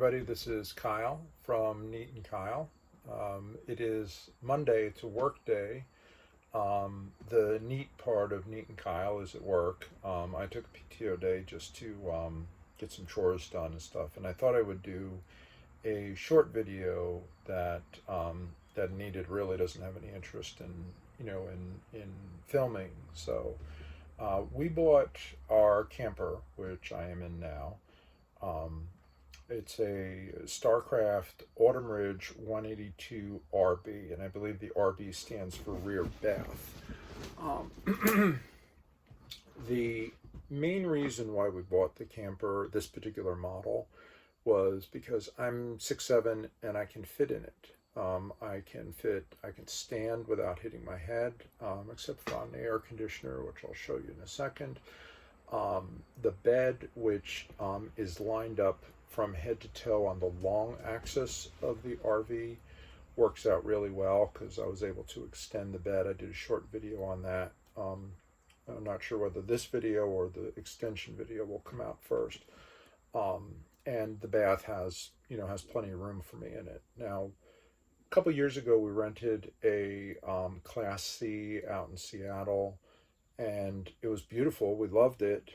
everybody, this is Kyle from Neat and Kyle. It is Monday, it's a work day. The neat part of Neat and Kyle is at work. I took a PTO day just to get some chores done and stuff, and I thought I would do a short video that Needed really doesn't have any interest in, in filming. So we bought our camper, which I am in now. It's a Starcraft Autumn Ridge 182 RB, and I believe the RB stands for rear bath. The main reason why we bought the camper, this particular model, was because I'm 6'7" and I can fit in it. I can stand without hitting my head, except for on the air conditioner, which I'll show you in a second. The bed, which is lined up from head to toe on the long axis of the RV, works out really well because I was able to extend the bed. I did a short video on that. I'm not sure whether this video or the extension video will come out first. And the bath has plenty of room for me in it. Now, a couple years ago, we rented a Class C out in Seattle, and it was beautiful. We loved it.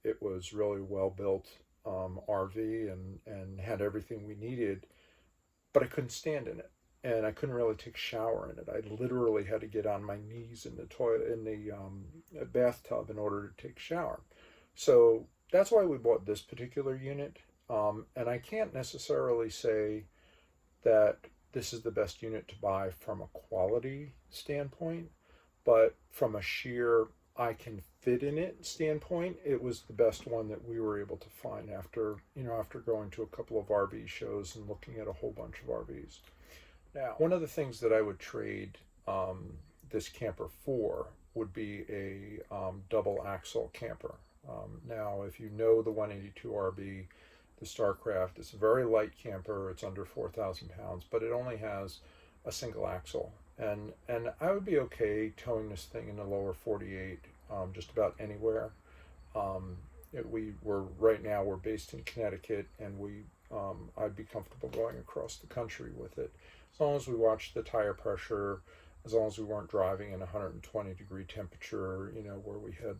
It was really well built RV and had everything we needed, but I couldn't stand in it, and I couldn't really take a shower in it. I literally had to get on my knees in the toilet, in the bathtub, in order to take a shower. So that's why we bought this particular unit. And I can't necessarily say that this is the best unit to buy from a quality standpoint, but from a sheer I can fit in it standpoint, it was the best one that we were able to find after going to a couple of RV shows and looking at a whole bunch of RVs. Now, one of the things that I would trade this camper for would be a double axle camper. Now, if you know the 182 RB, the Starcraft, it's a very light camper. It's under 4,000 pounds, but it only has a single axle. And I would be okay towing this thing in the lower 48, just about anywhere. Right now we're based in Connecticut, and I'd be comfortable going across the country with it, as long as we watched the tire pressure, as long as we weren't driving in 120-degree temperature, where we had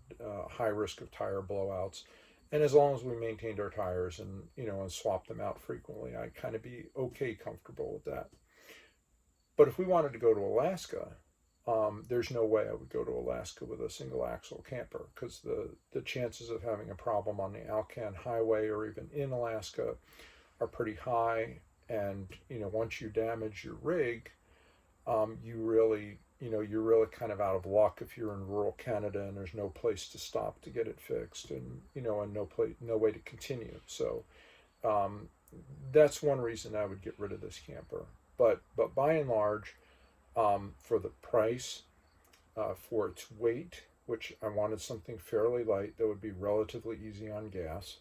high risk of tire blowouts, and as long as we maintained our tires and and swapped them out frequently, I'd kind of be okay comfortable with that. But if we wanted to go to Alaska, there's no way I would go to Alaska with a single axle camper, because the chances of having a problem on the Alcan Highway or even in Alaska are pretty high. And once you damage your rig, you're really kind of out of luck if you're in rural Canada and there's no place to stop to get it fixed, and no way to continue. So that's one reason I would get rid of this camper. But by and large, for the price, for its weight, which I wanted something fairly light that would be relatively easy on gas,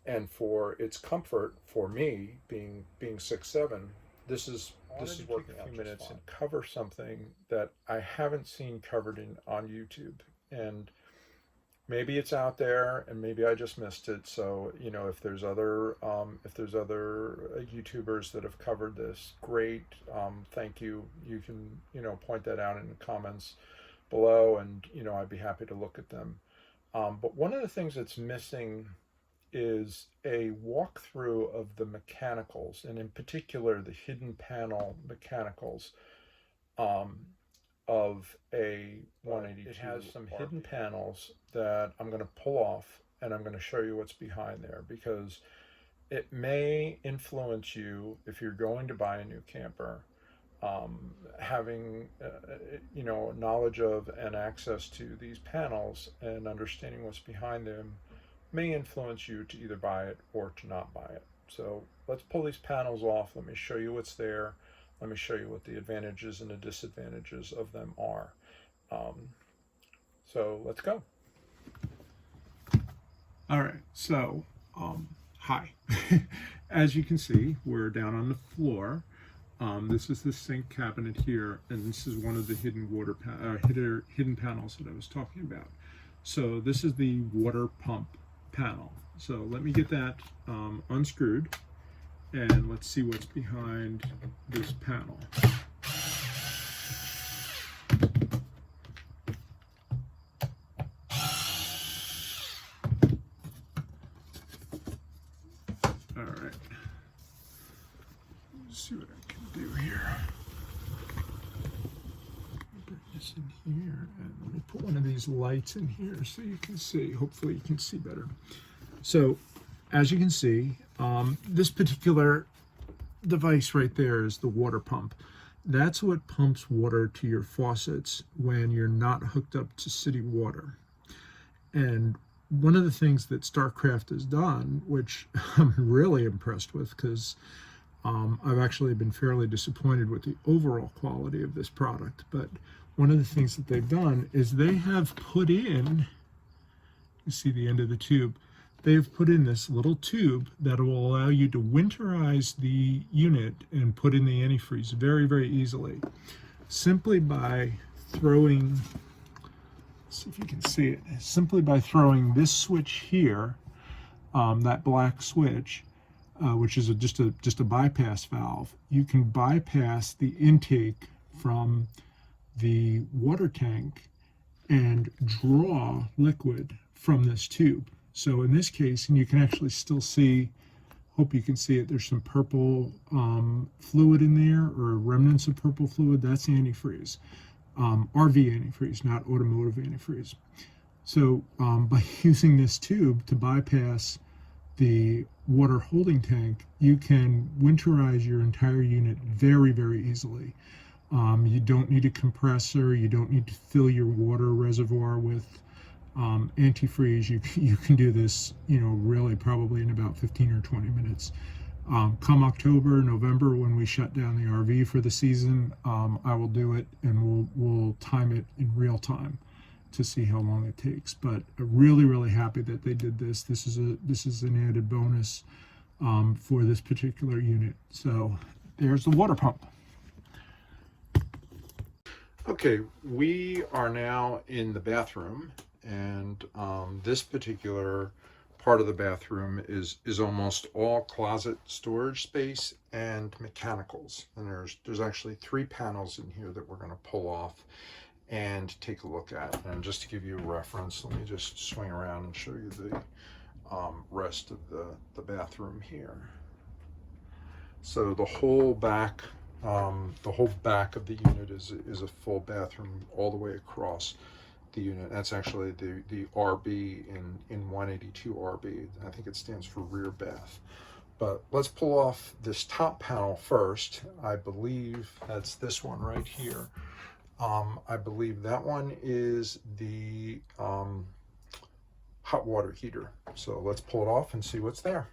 and for its comfort, for me being 6'7", this is working out just minutes fine. And cover something that I haven't seen covered on YouTube, and maybe it's out there and maybe I just missed it. So if there's other YouTubers that have covered this, great. Thank you. You can point that out in the comments below, and I'd be happy to look at them. But one of the things that's missing is a walkthrough of the mechanicals, and in particular the hidden panel mechanicals of a 182. It has some hidden panels that I'm going to pull off, and I'm going to show you what's behind there, because it may influence you if you're going to buy a new camper. Having knowledge of and access to these panels and understanding what's behind them may influence you to either buy it or to not buy it. So let's pull these panels off. Let me show you what's there. Let me show you what the advantages and the disadvantages of them are. So let's go. All right, so hi. As you can see, we're down on the floor. This is the sink cabinet here, and this is one of the hidden hidden panels that I was talking about. So this is the water pump panel. So let me get that unscrewed, and let's see what's behind this panel. All right, let's see what I can do here. Bring this in here, and let me put one of these lights in here so you can see. Hopefully you can see better. So as you can see, this particular device right there is the water pump. That's what pumps water to your faucets when you're not hooked up to city water. And one of the things that Starcraft has done, which I'm really impressed with, because I've actually been fairly disappointed with the overall quality of this product, but one of the things that they've done is they have put in, you see the end of the tube, they've put in this little tube that will allow you to winterize the unit and put in the antifreeze very, very easily, simply by throwing, see if you can see it, simply by throwing this switch here, that black switch, which is just a bypass valve. You can bypass the intake from the water tank and draw liquid from this tube. So in this case, and you can actually still see, hope you can see it, there's some purple fluid in there, or remnants of purple fluid. That's antifreeze, RV antifreeze, not automotive antifreeze. So by using this tube to bypass the water holding tank, you can winterize your entire unit very, very easily. You don't need a compressor. You don't need to fill your water reservoir with antifreeze. You can do this, really probably in about 15 or 20 minutes. Come October, November, when we shut down the RV for the season, I will do it, and we'll time it in real time to see how long it takes. But really, really happy that they did this. This is an added bonus for this particular unit. So there's the water pump. Okay, we are now in the bathroom, and this particular part of the bathroom is almost all closet storage space and mechanicals. And there's actually 3 panels in here that we're going to pull off and take a look at. And just to give you a reference, let me just swing around and show you the rest of the bathroom here. So the whole back of the unit is a full bathroom all the way across the unit. That's actually the RB in 182 RB. I think it stands for rear bath. But let's pull off this top panel first. I believe that's this one right here. I believe that one is the hot water heater. So let's pull it off and see what's there.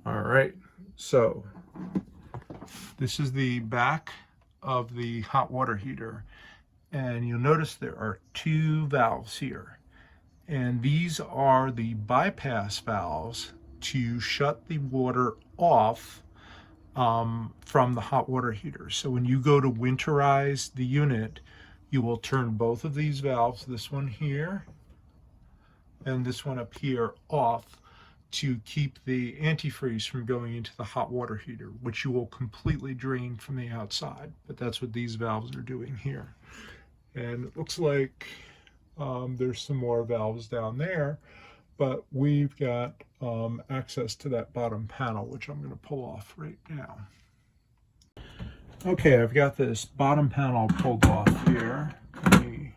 All right, so this is the back of the hot water heater, and you'll notice there are 2 valves here, and these are the bypass valves to shut the water off from the hot water heater. So when you go to winterize the unit, you will turn both of these valves, this one here and this one up here, off to keep the antifreeze from going into the hot water heater, which you will completely drain from the outside. But that's what these valves are doing here. And it looks like there's some more valves down there, but we've got access to that bottom panel, which I'm going to pull off right now. Okay, I've got this bottom panel pulled off here. Let me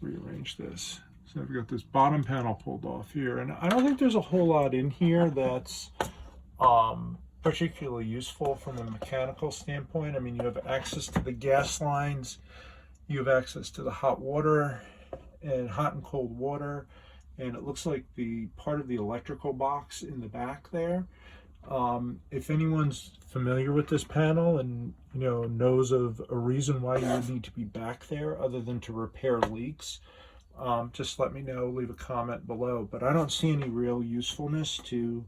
rearrange this. So I've got this bottom panel pulled off here, and I don't think there's a whole lot in here that's particularly useful from a mechanical standpoint. I mean, you have access to the gas lines, you have access to the hot water and hot and cold water, and it looks like the part of the electrical box in the back there. If anyone's familiar with this panel and knows of a reason why you would need to be back there other than to repair leaks, just let me know, leave a comment below. But I don't see any real usefulness to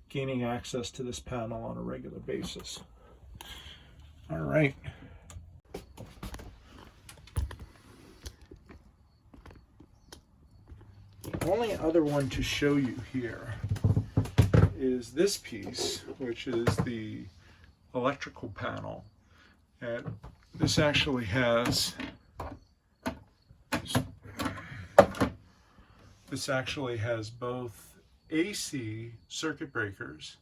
gaining access to this panel on a regular basis. All right. The only other one to show you here is this piece, which is the electrical panel. And this actually has both AC circuit breakers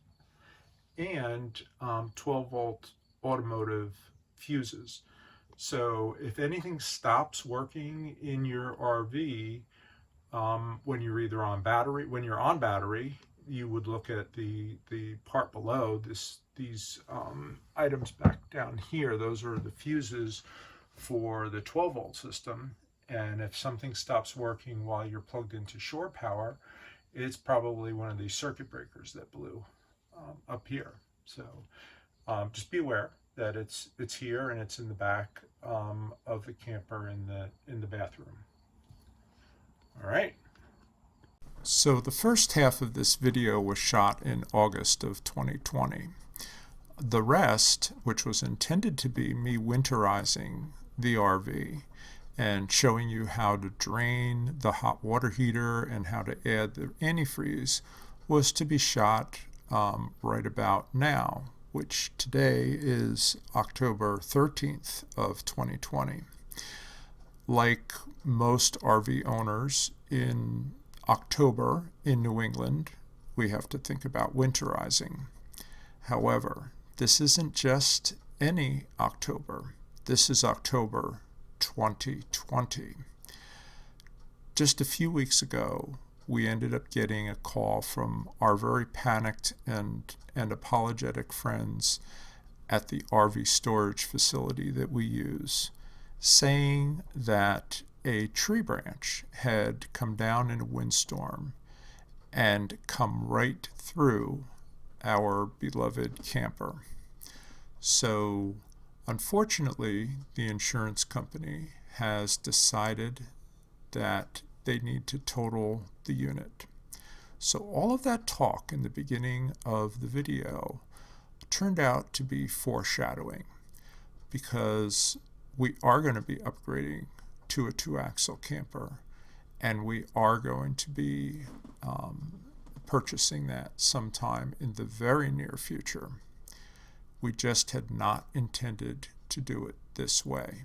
and 12-volt automotive fuses. So if anything stops working in your RV, when you're on battery, you would look at the part below these items back down here. Those are the fuses for the 12-volt system. And if something stops working while you're plugged into shore power, it's probably one of these circuit breakers that blew up here. So just be aware that it's here, and it's in the back of the camper in the bathroom. All right. So the first half of this video was shot in August of 2020. The rest, which was intended to be me winterizing the RV and showing you how to drain the hot water heater and how to add the antifreeze, was to be shot right about now, which today is October 13th of 2020. Like most RV owners, in October in New England, we have to think about winterizing. However, this isn't just any October. This is October 2020. Just a few weeks ago, we ended up getting a call from our very panicked and apologetic friends at the RV storage facility that we use, saying that a tree branch had come down in a windstorm and come right through our beloved camper. So unfortunately, the insurance company has decided that they need to total the unit. So all of that talk in the beginning of the video turned out to be foreshadowing, because we are going to be upgrading to a 2-axle camper, and we are going to be purchasing that sometime in the very near future. We just had not intended to do it this way.